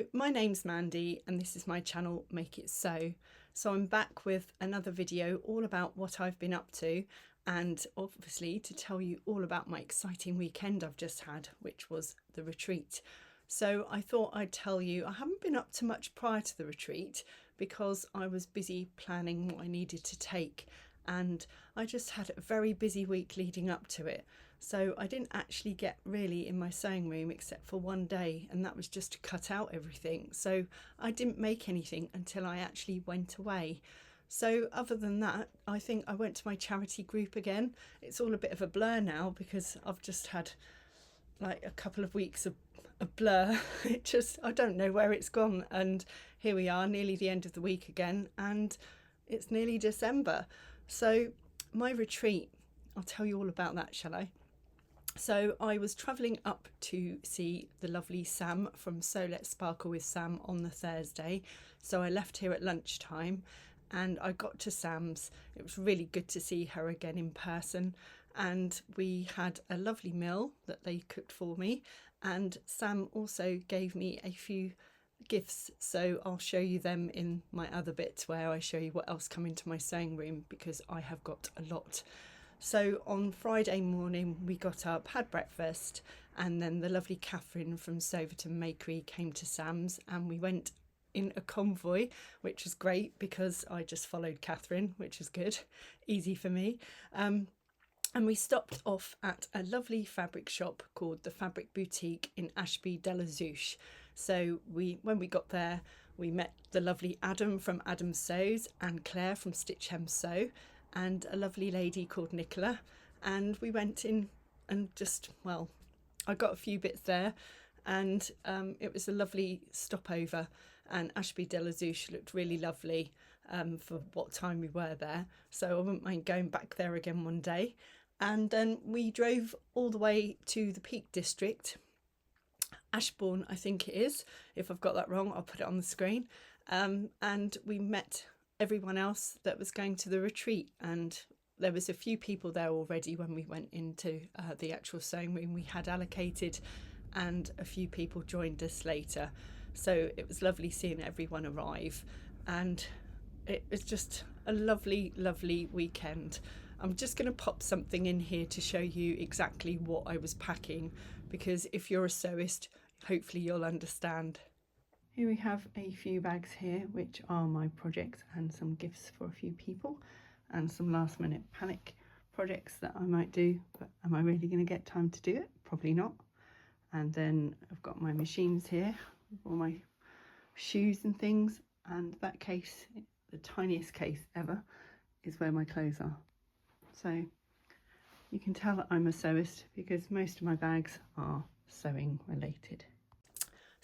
So my name's Mandy and this is my channel Make It Sew. So I'm back with another video all about what I've been up to, and obviously to tell you all about my exciting weekend I've just had, which was the retreat. So I thought I'd tell you, I haven't been up to much prior to the retreat because I was busy planning what I needed to take, and I just had a very busy week leading up to it. So I didn't actually get really in my sewing room except for one day, and that was just to cut out everything. So I didn't make anything until I actually went away. So other than that, I think I went to my charity group again. It's all a bit of a blur now because I've just had like a couple of weeks of a blur. I don't know where it's gone, and here we are, nearly the end of the week again, and it's nearly December. So my retreat, I'll tell you all about that, shall I? So I was travelling up to see the lovely Sam from Sew Let's Sparkle with Sam on the Thursday. So I left here at lunchtime and I got to Sam's. It was really good to see her again in person, and we had a lovely meal that they cooked for me, and Sam also gave me a few gifts, so I'll show you them in my other bit where I show you what else come into my sewing room, because I have got a lot. So on Friday morning we got up, had breakfast, and then the lovely Katherine from Sewcial Makery came to Sam's and we went in a convoy, which was great because I just followed Katherine, which was good, easy for me. And we stopped off at a lovely fabric shop called the Fabric Boutique in Ashby de la Zouch. So when we got there, we met the lovely Adam from Adam Sews and Claire from Stitch Hem Sew, and a lovely lady called Nicola, and we went in and just, well, I got a few bits there, and it was a lovely stopover, and Ashby de la Zouch looked really lovely for what time we were there, so I wouldn't mind going back there again one day. And then we drove all the way to the Peak District, Ashbourne I think it is. If I've got that wrong, I'll put it on the screen. And we met everyone else that was going to the retreat, and there was a few people there already when we went into the actual sewing room we had allocated, and a few people joined us later. So it was lovely seeing everyone arrive, and it was just a lovely weekend. I'm just going to pop something in here to show you exactly what I was packing, because if you're a sewist, hopefully you'll understand. Here we have a few bags here, which are my projects and some gifts for a few people, and some last minute panic projects that I might do, but am I really going to get time to do it? Probably not. And then I've got my machines here, all my shoes and things, and that case, the tiniest case ever, is where my clothes are. So you can tell that I'm a sewist because most of my bags are sewing related.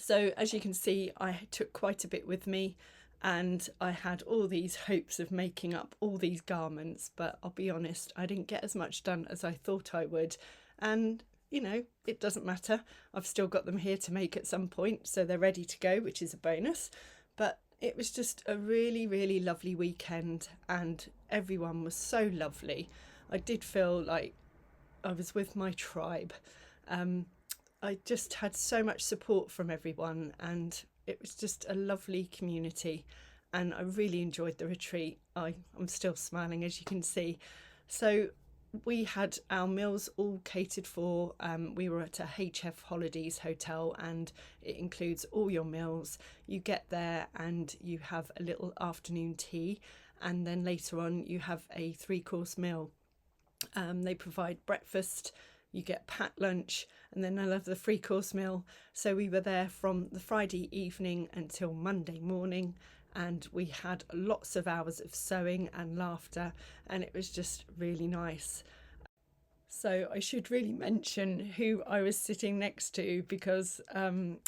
So as you can see, I took quite a bit with me, and I had all these hopes of making up all these garments, but I'll be honest, I didn't get as much done as I thought I would. And you know, it doesn't matter. I've still got them here to make at some point, so they're ready to go, which is a bonus. But it was just a really lovely weekend, and everyone was so lovely. I did feel like I was with my tribe. I just had so much support from everyone, and it was just a lovely community, and I really enjoyed the retreat. I'm still smiling, as you can see. So we had our meals all catered for. We were at a HF Holidays hotel, and it includes all your meals. You get there and you have a little afternoon tea, and then later on you have a 3-course meal. They provide breakfast, you get packed lunch, and then I love the 3-course meal. So we were there from the Friday evening until Monday morning, and we had lots of hours of sewing and laughter, and it was just really nice. So I should really mention who I was sitting next to, because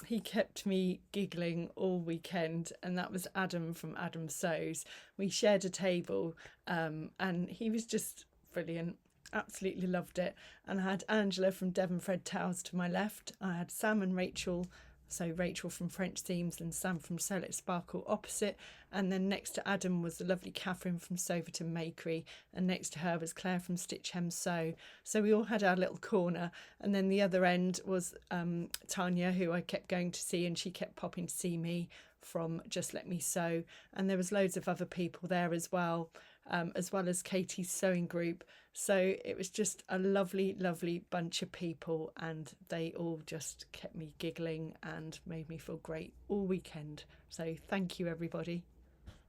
he kept me giggling all weekend, and that was Adam from Adam Sews. We shared a table, and he was just brilliant. Absolutely loved it. And I had Angela from Devon Fred Towels to my left. I had Sam and Rachael So Rachael from French Seams and Sam from Sew It Sparkle opposite. And then next to Adam was the lovely Katherine from Soverton Makery. And next to her was Claire from Stitch Hem Sew. So we all had our little corner. And then the other end was Tania, who I kept going to see, and she kept popping to see me from Just Let Me Sew. And there was loads of other people there as well as Katie's sewing group. So it was just a lovely, lovely bunch of people, and they all just kept me giggling and made me feel great all weekend. So thank you, everybody.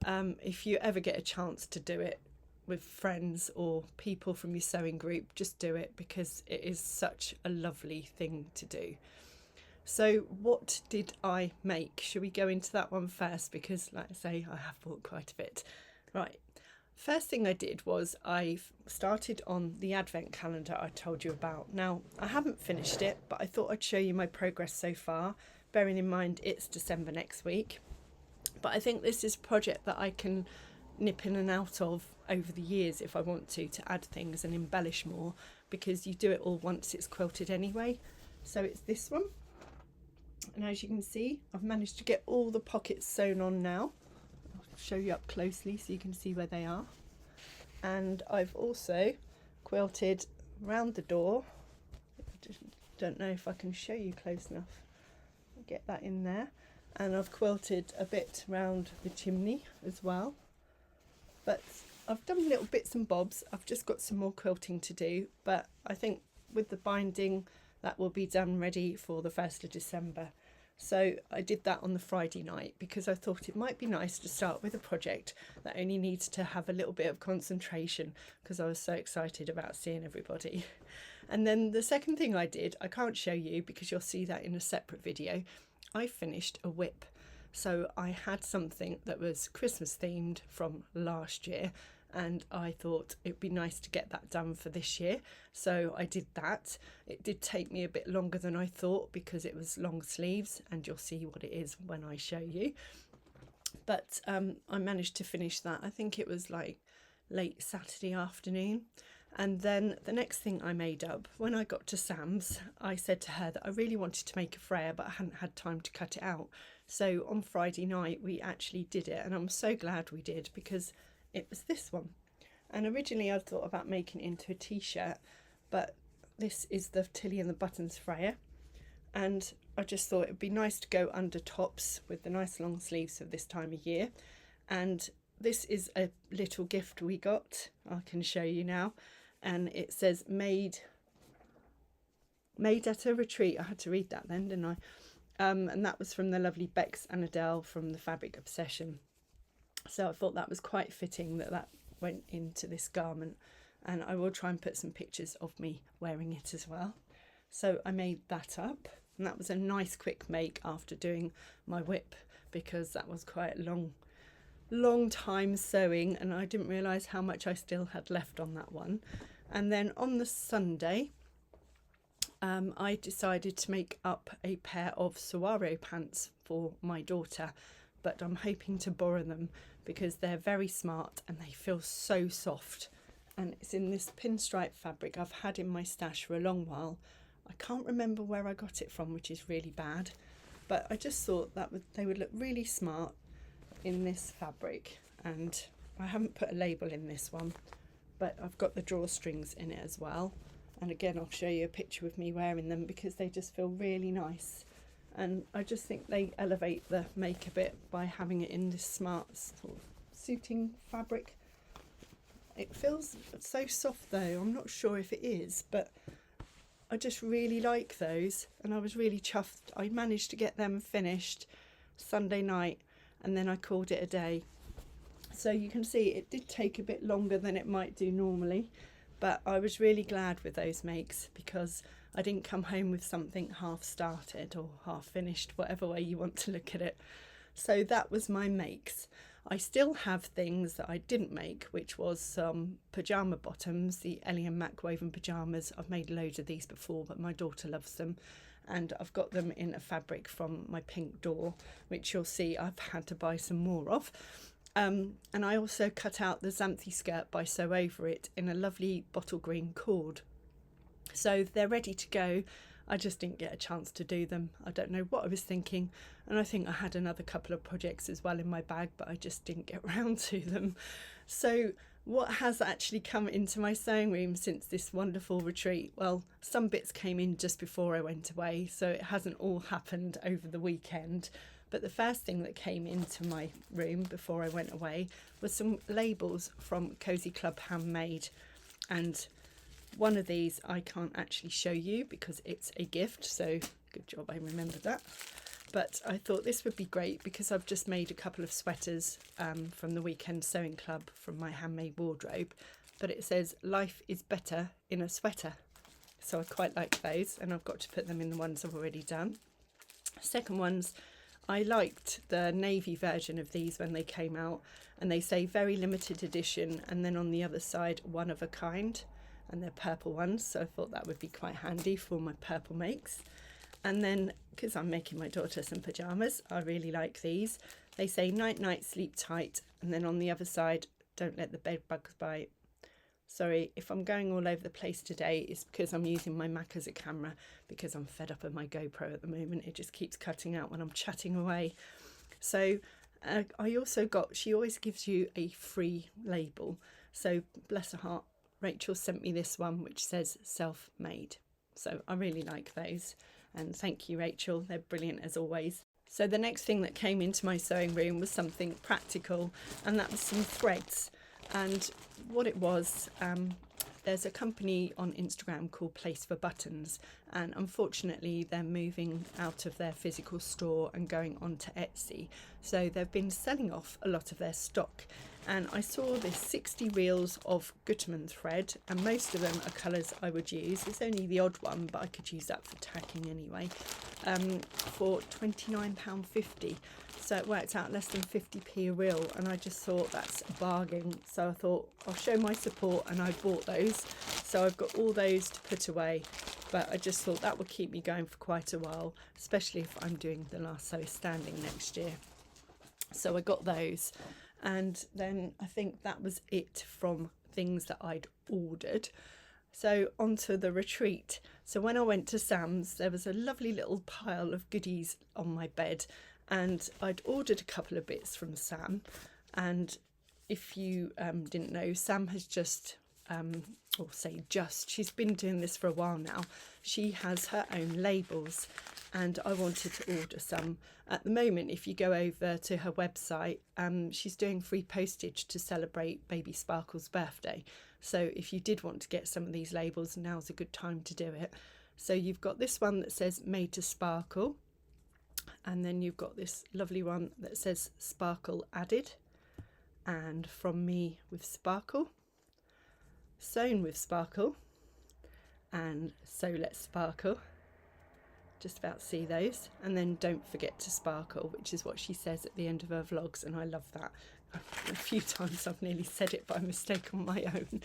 If you ever get a chance to do it with friends or people from your sewing group, just do it, because it is such a lovely thing to do. So what did I make? Should we go into that one first? Because like I say, I have bought quite a bit. Right. First thing I did was I started on the advent calendar I told you about. Now, I haven't finished it, but I thought I'd show you my progress so far, bearing in mind it's December next week. But I think this is a project that I can nip in and out of over the years if I want to add things and embellish more, because you do it all once it's quilted anyway. So it's this one. And as you can see, I've managed to get all the pockets sewn on now. Show you up closely so you can see where they are. And I've also quilted round the door. I just don't know if I can show you close enough. Get that in there. And I've quilted a bit round the chimney as well. But I've done little bits and bobs. I've just got some more quilting to do, but I think with the binding that will be done ready for the 1st of December. So I did that on the Friday night because I thought it might be nice to start with a project that only needs to have a little bit of concentration, because I was so excited about seeing everybody. And then the second thing I did, I can't show you because you'll see that in a separate video, I finished a whip. So I had something that was Christmas themed from last year, and I thought it'd be nice to get that done for this year. So I did that. It did take me a bit longer than I thought because it was long sleeves, and you'll see what it is when I show you. But I managed to finish that. I think it was like late Saturday afternoon. And then the next thing I made up, when I got to Sam's, I said to her that I really wanted to make a Freya, but I hadn't had time to cut it out. So on Friday night, we actually did it, and I'm so glad we did, because it was this one. And originally I thought about making it into a t-shirt, but this is the Tilly and the Buttons Freya, and I just thought it'd be nice to go under tops with the nice long sleeves of this time of year. And this is a little gift we got, I can show you now, and it says made at a retreat. I had to read that then, didn't I? And that was from the lovely Bex and Adele from the Fabric Obsession. So I thought that was quite fitting that that went into this garment, and I will try and put some pictures of me wearing it as well. So I made that up, and that was a nice quick make after doing my whip, because that was quite a long time sewing, and I didn't realise how much I still had left on that one. And then on the Sunday, I decided to make up a pair of saguaro pants for my daughter, but I'm hoping to borrow them because they're very smart and they feel so soft. And it's in this pinstripe fabric I've had in my stash for a long while. I can't remember where I got it from, which is really bad, but I just thought that they would look really smart in this fabric. And I haven't put a label in this one, but I've got the drawstrings in it as well. And again, I'll show you a picture of me wearing them because they just feel really nice. And I just think they elevate the make a bit by having it in this smart sort of suiting fabric. It feels so soft though, I'm not sure if it is, but I just really like those, and I was really chuffed. I managed to get them finished Sunday night, and then I called it a day. So you can see it did take a bit longer than it might do normally, but I was really glad with those makes because I didn't come home with something half started or half finished, whatever way you want to look at it. So that was my makes. I still have things that I didn't make, which was some pyjama bottoms, the Ellie and Mac woven pyjamas. I've made loads of these before, but my daughter loves them. And I've got them in a fabric from my pink door, which you'll see I've had to buy some more of. And I also cut out the Xanthi skirt by Sew Over It in a lovely bottle green cord. So they're ready to go. I just didn't get a chance to do them. I don't know what I was thinking, and I think I had another couple of projects as well in my bag, but I just didn't get round to them. So what has actually come into my sewing room since this wonderful retreat? Well, some bits came in just before I went away, so it hasn't all happened over the weekend. But the first thing that came into my room before I went away was some labels from Cozy Club Handmade. And one of these I can't actually show you because it's a gift, so good job I remembered that. But I thought this would be great because I've just made a couple of sweaters from the Weekend Sewing Club from my handmade wardrobe. But it says, life is better in a sweater. So I quite like those, and I've got to put them in the ones I've already done. Second ones, I liked the navy version of these when they came out, and they say very limited edition, and then on the other side, one of a kind, and they're purple ones. So I thought that would be quite handy for my purple makes. And then, because I'm making my daughter some pyjamas, I really like these. They say night night, sleep tight, and then on the other side, don't let the bed bugs bite. Sorry, if I'm going all over the place today, it's because I'm using my Mac as a camera because I'm fed up of my GoPro at the moment. It just keeps cutting out when I'm chatting away. So I also got, she always gives you a free label. So bless her heart, Rachael sent me this one which says self-made. So I really like those. And thank you, Rachael. They're brilliant as always. So the next thing that came into my sewing room was something practical, and that was some threads. And what it was, there's a company on Instagram called Place for Buttons, and unfortunately they're moving out of their physical store and going on to Etsy. So they've been selling off a lot of their stock. And I saw this 60 reels of Gutermann thread, and most of them are colours I would use. It's only the odd one, but I could use that for tacking anyway, for £29.50. So it worked out less than 50p a reel, and I just thought that's a bargain. So I thought I'll show my support, and I bought those. So I've got all those to put away, but I just thought that would keep me going for quite a while, especially if I'm doing the last sew standing next year. So I got those. And then I think that was it from things that I'd ordered. So onto the retreat. So when I went to Sam's, there was a lovely little pile of goodies on my bed, and I'd ordered a couple of bits from Sam. And if you didn't know, Sam has just, she's been doing this for a while now. She has her own labels, and I wanted to order some. At the moment, if you go over to her website, she's doing free postage to celebrate baby Sparkle's birthday. So if you did want to get some of these labels, now's a good time to do it. So you've got this one that says Made to Sparkle, and then you've got this lovely one that says Sparkle Added, and From Me with Sparkle, Sewn with Sparkle, and So Let's Sparkle. Just about to see those. And then Don't Forget to Sparkle, which is what she says at the end of her vlogs, and I love that. A few times I've nearly said it by mistake on my own.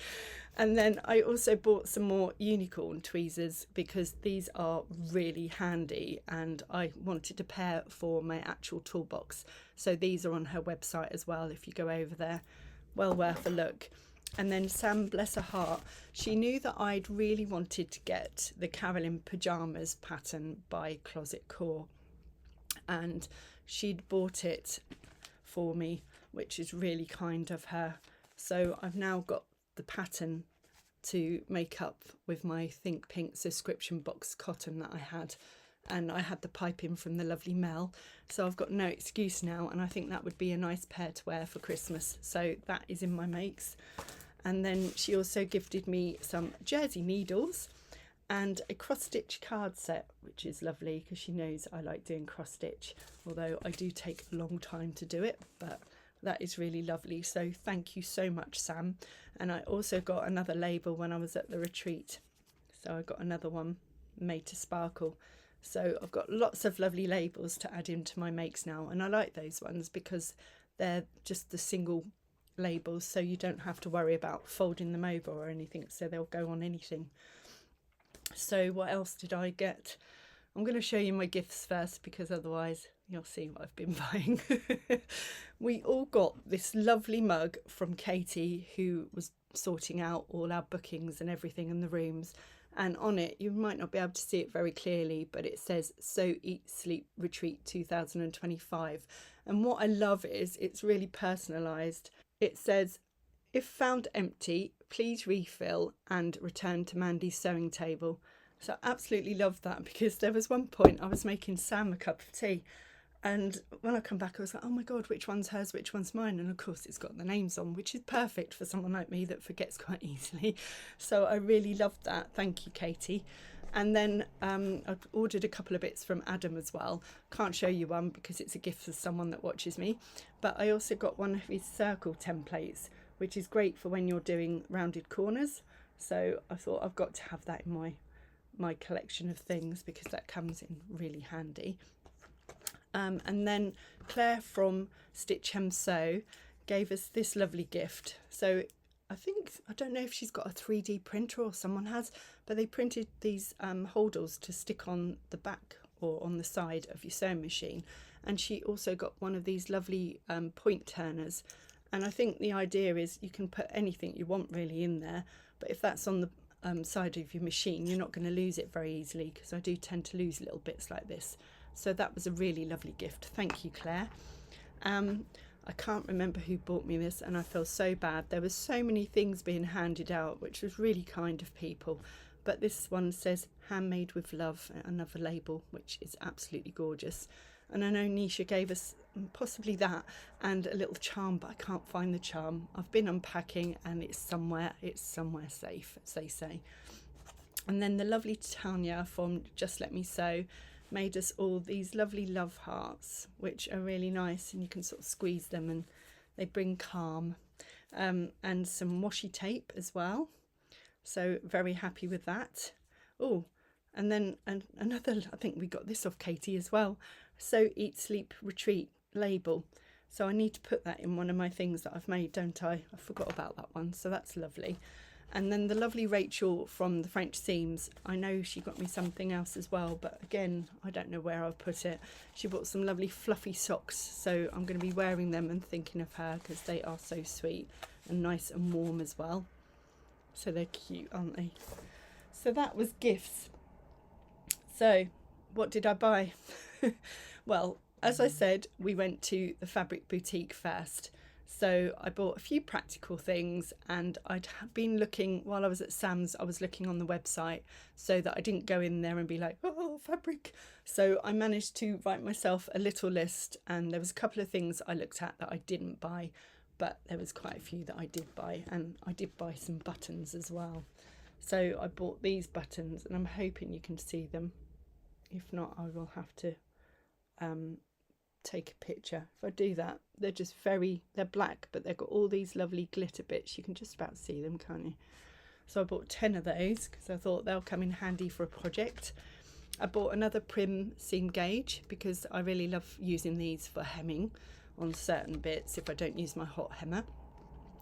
And then I also bought some more unicorn tweezers because these are really handy, and I wanted a pair for my actual toolbox. So these are on her website as well if you go over there. Well worth a look. And then Sam, bless her heart, she knew that I'd really wanted to get the Carolyn pyjamas pattern by Closet Core, and she'd bought it for me, which is really kind of her. So I've now got the pattern to make up with my Think Pink subscription box cotton that I had, and I had the piping from the lovely Mel, so I've got no excuse now, and I think that would be a nice pair to wear for Christmas. So that is in my makes. And then she also gifted me some jersey needles and a cross stitch card set, which is lovely because she knows I like doing cross stitch, although I do take a long time to do it, but that is really lovely. So thank you so much, Sam. And I also got another label when I was at the retreat, so I got another one, Made to Sparkle. So I've got lots of lovely labels to add into my makes now, and I like those ones because they're just the single labels, so you don't have to worry about folding them over or anything, so they'll go on anything. So what else did I get? I'm going to show you my gifts first because otherwise you'll see what I've been buying. We all got this lovely mug from Katie, who was sorting out all our bookings and everything in the rooms, and on it, you might not be able to see it very clearly, but it says Sew, Eat, Sleep, Retreat 2025. And what I love is it's really personalised. It says, if found empty, please refill and return to Mandy's sewing table. So I absolutely love that, because there was one point I was making Sam a cup of tea, and when I come back I was like, oh my god, which one's hers, which one's mine? And of course it's got the names on, which is perfect for someone like me that forgets quite easily. So I really loved that. Thank you, Katie. And then I ordered a couple of bits from Adam as well. Can't show you one because it's a gift for someone that watches me, but I also got one of his circle templates, which is great for when you're doing rounded corners. So I thought I've got to have that in my collection of things, because that comes in really handy. And then Claire from Stitch Hem Sew gave us this lovely gift. So I don't know if she's got a 3D printer or someone has, but they printed these holders to stick on the back or on the side of your sewing machine. And she also got one of these lovely point turners. And I think the idea is you can put anything you want really in there, but if that's on the side of your machine, you're not going to lose it very easily, because I do tend to lose little bits like this. So that was a really lovely gift. Thank you, Claire. I can't remember who bought me this, and I feel so bad. There were so many things being handed out, which was really kind of people. But this one says handmade with love, another label, which is absolutely gorgeous. And I know Nisha gave us possibly that and a little charm, but I can't find the charm. I've been unpacking and it's somewhere safe, as they say. And then the lovely Tania from Just Let Me Sew made us all these lovely love hearts, which are really nice, and you can sort of squeeze them and they bring calm. And some washi tape as well. So very happy with that. Oh, and then another, I think we got this off Katie as well. Sew, Eat, Sleep, Retreat label. So I need to put that in one of my things that I've made, don't I? I forgot about that one, so that's lovely. And then the lovely Rachael from the French Seams, I know she got me something else as well, but again, I don't know where I've put it. She bought some lovely fluffy socks, so I'm going to be wearing them and thinking of her, because they are so sweet and nice and warm as well. So they're cute, aren't they? So that was gifts. So what did I buy? Well, as I said, we went to the fabric boutique first. So I bought a few practical things, and I'd been looking, while I was at Sam's, I was looking on the website so that I didn't go in there and be like, oh, fabric. So I managed to write myself a little list, and there was a couple of things I looked at that I didn't buy, but there was quite a few that I did buy, and I did buy some buttons as well. So I bought these buttons, and I'm hoping you can see them. If not, I will have to take a picture. If I do that, they're just they're black, but they've got all these lovely glitter bits. You can just about see them, can't you? So I bought 10 of those because I thought they'll come in handy for a project. I bought another Prim seam gauge because I really love using these for hemming on certain bits if I don't use my hot hemmer,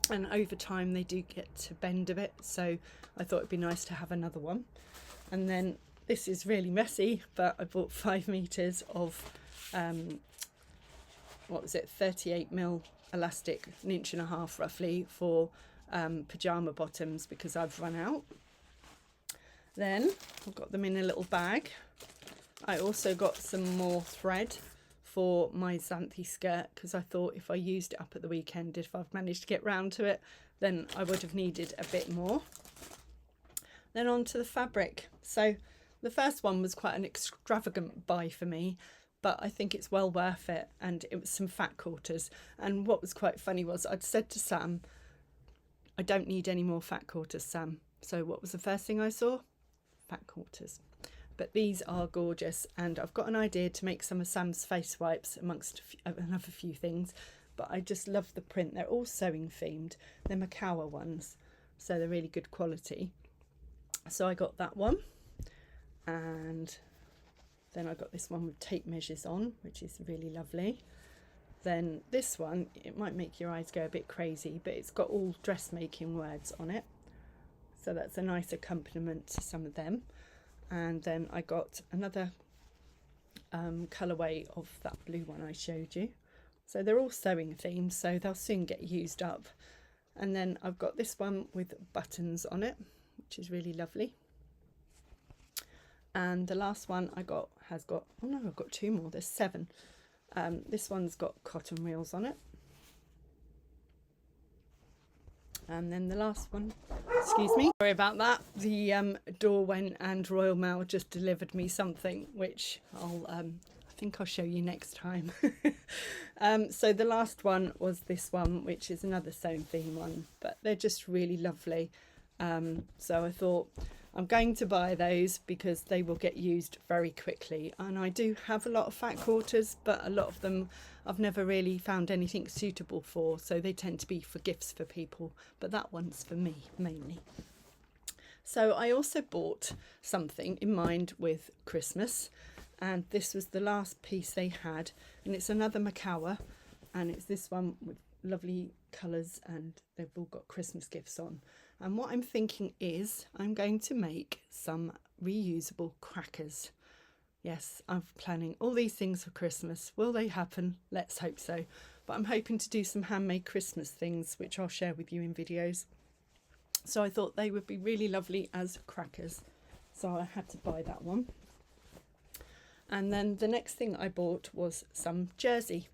and over time they do get to bend a bit, so I thought it'd be nice to have another one. And then this is really messy, but I bought 5 meters of 38mm elastic, 1.5 inches roughly, for pajama bottoms because I've run out. Then I've got them in a little bag. I also got some more thread for my Xanthi skirt because I thought if I used it up at the weekend, if I've managed to get round to it, then I would have needed a bit more. Then on to the fabric. So the first one was quite an extravagant buy for me, but I think it's well worth it, and it was some fat quarters. And what was quite funny was I'd said to Sam, I don't need any more fat quarters, Sam. So what was the first thing I saw? Fat quarters. But these are gorgeous, and I've got an idea to make some of Sam's face wipes amongst another few things, but I just love the print. They're all sewing themed. They're Makawa ones, so they're really good quality. So I got that one, and then I got this one with tape measures on, which is really lovely. Then this one, it might make your eyes go a bit crazy, but it's got all dressmaking words on it, so that's a nice accompaniment to some of them. And then I got another colourway of that blue one I showed you. So they're all sewing themed, so they'll soon get used up. And then I've got this one with buttons on it, which is really lovely. And the last one I got has got, oh no, I've got 2 more, there's 7. This one's got cotton reels on it. And then the last one, excuse me, sorry about that, the door went and Royal Mail just delivered me something which I think I'll show you next time. So the last one was this one, which is another sewn theme one, but they're just really lovely. So I thought I'm going to buy those because they will get used very quickly, and I do have a lot of fat quarters, but a lot of them I've never really found anything suitable for, so they tend to be for gifts for people, but that one's for me mainly. So I also bought something in mind with Christmas, and this was the last piece they had, and it's another Macawa, and it's this one with lovely colours, and they've all got Christmas gifts on. And what I'm thinking is I'm going to make some reusable crackers. Yes, I'm planning all these things for Christmas. Will they happen? Let's hope so. But I'm hoping to do some handmade Christmas things, which I'll share with you in videos. So I thought they would be really lovely as crackers. So I had to buy that one. And then the next thing I bought was some jersey.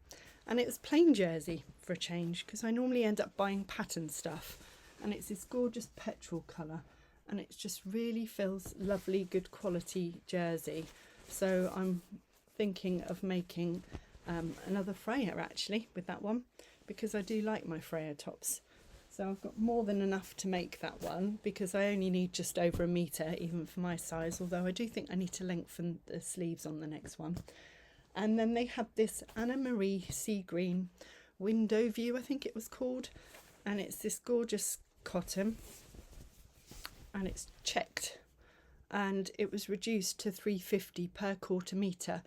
And it was plain jersey for a change, because I normally end up buying pattern stuff. And it's this gorgeous petrol colour, and it just really feels lovely, good quality jersey. So I'm thinking of making another Freya actually with that one, because I do like my Freya tops. So I've got more than enough to make that one, because I only need just over 1 metre even for my size, although I do think I need to lengthen the sleeves on the next one. And then they had this Anna Marie sea green window view, I think it was called, and it's this gorgeous cotton, and it's checked, and it was reduced to £3.50 per quarter metre.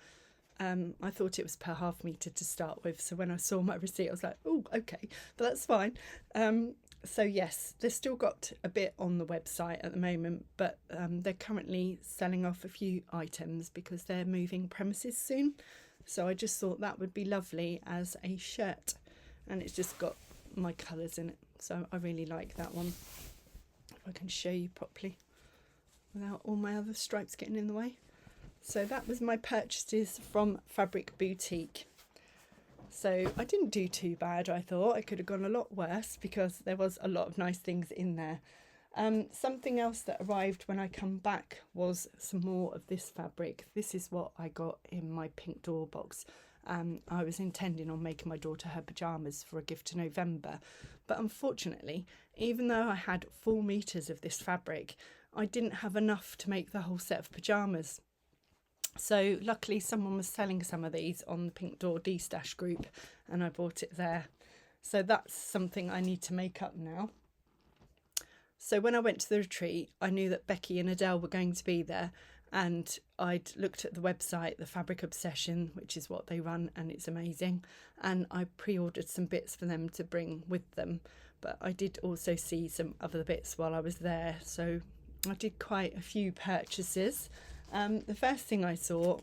I thought it was per half metre to start with, so when I saw my receipt I was like, oh okay, but that's fine. So yes, they've still got a bit on the website at the moment, but they're currently selling off a few items because they're moving premises soon. So I just thought that would be lovely as a shirt, and it's just got my colours in it, so I really like that one. If I can show you properly without all my other stripes getting in the way. So that was my purchases from Fabric Boutique. So I didn't do too bad. I thought I could have gone a lot worse because there was a lot of nice things in there. Something else that arrived when I come back was some more of this fabric. This is what I got in my pink door box. I was intending on making my daughter her pyjamas for a gift to November, but unfortunately, even though I had 4 meters of this fabric, I didn't have enough to make the whole set of pyjamas. So luckily someone was selling some of these on the Pink Door D-Stash group, and I bought it there. So that's something I need to make up now. So when I went to the retreat, I knew that Becky and Adele were going to be there, and I'd looked at the website, the Fabric Obsession, which is what they run, and it's amazing. And I pre-ordered some bits for them to bring with them, but I did also see some other bits while I was there. So I did quite a few purchases. The first thing I saw,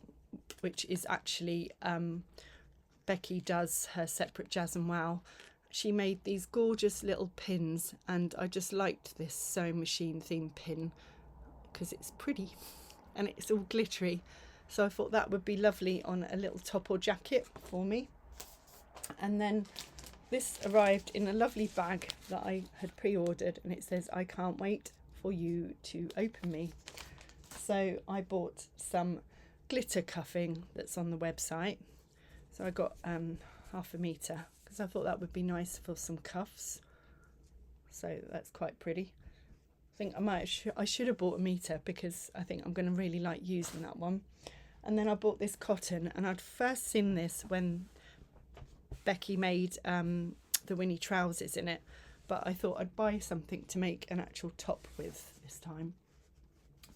which is actually Becky does her separate Jazz and Wow. She made these gorgeous little pins, and I just liked this sewing machine theme pin because it's pretty and it's all glittery. So I thought that would be lovely on a little top or jacket for me. And then this arrived in a lovely bag that I had pre-ordered, and it says, "I can't wait for you to open me." So I bought some glitter cuffing that's on the website. So I got half a metre because I thought that would be nice for some cuffs. So that's quite pretty. I think I should have bought a metre because I think I'm going to really like using that one. And then I bought this cotton, and I'd first seen this when Becky made the Winnie trousers in it, but I thought I'd buy something to make an actual top with this time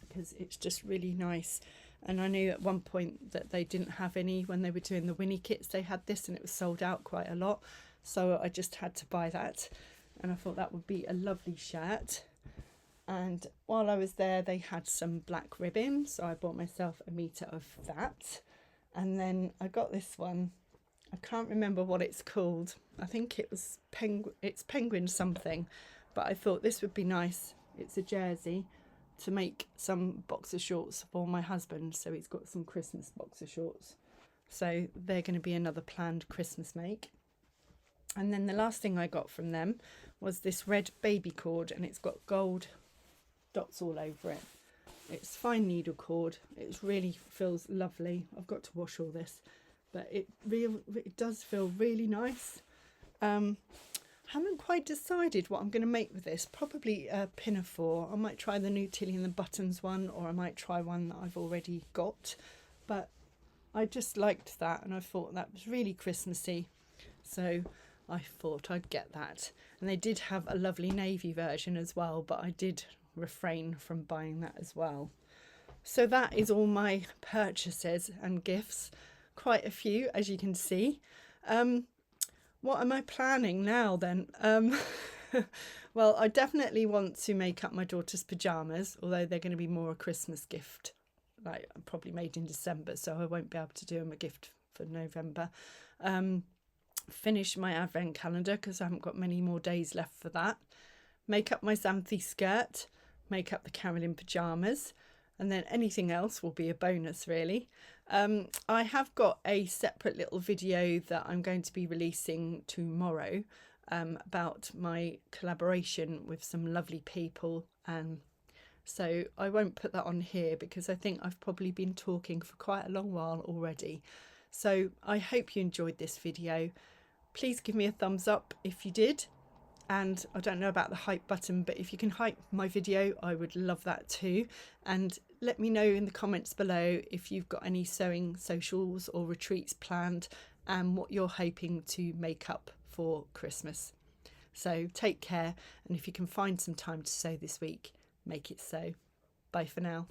because it's just really nice. And I knew at one point that they didn't have any when they were doing the Winnie kits. They had this and it was sold out quite a lot, so I just had to buy that, and I thought that would be a lovely shirt. And while I was there, they had some black ribbon, so I bought myself a metre of that. And then I got this one. I can't remember what it's called. I think it was penguin something, but I thought this would be nice. It's a jersey, to make some boxer shorts for my husband. So he's got some Christmas boxer shorts. So they're going to be another planned Christmas make. And then the last thing I got from them was this red baby cord, and it's got gold dots all over it. It's fine needle cord. It really feels lovely. I've got to wash all this, but it does feel really nice. Haven't quite decided what I'm going to make with this. Probably a pinafore. I might try the new Tilly and the Buttons one, or I might try one that I've already got. But I just liked that, and I thought that was really Christmassy. So I thought I'd get that. And they did have a lovely navy version as well, but I did refrain from buying that as well. So that is all my purchases and gifts. Quite a few, as you can see. What am I planning now then? Well, I definitely want to make up my daughter's pyjamas, although they're going to be more a Christmas gift, like probably made in December, so I won't be able to do them a gift for November. Finish my advent calendar because I haven't got many more days left for that. Make up my Xanthi skirt, make up the Carolyn pyjamas, and then anything else will be a bonus really. I have got a separate little video that I'm going to be releasing tomorrow about my collaboration with some lovely people. So I won't put that on here because I think I've probably been talking for quite a long while already. So I hope you enjoyed this video. Please give me a thumbs up if you did. And I don't know about the hype button, but if you can hype my video, I would love that too. And let me know in the comments below if you've got any sewing socials or retreats planned and what you're hoping to make up for Christmas. So take care, and if you can find some time to sew this week, make it so. Bye for now.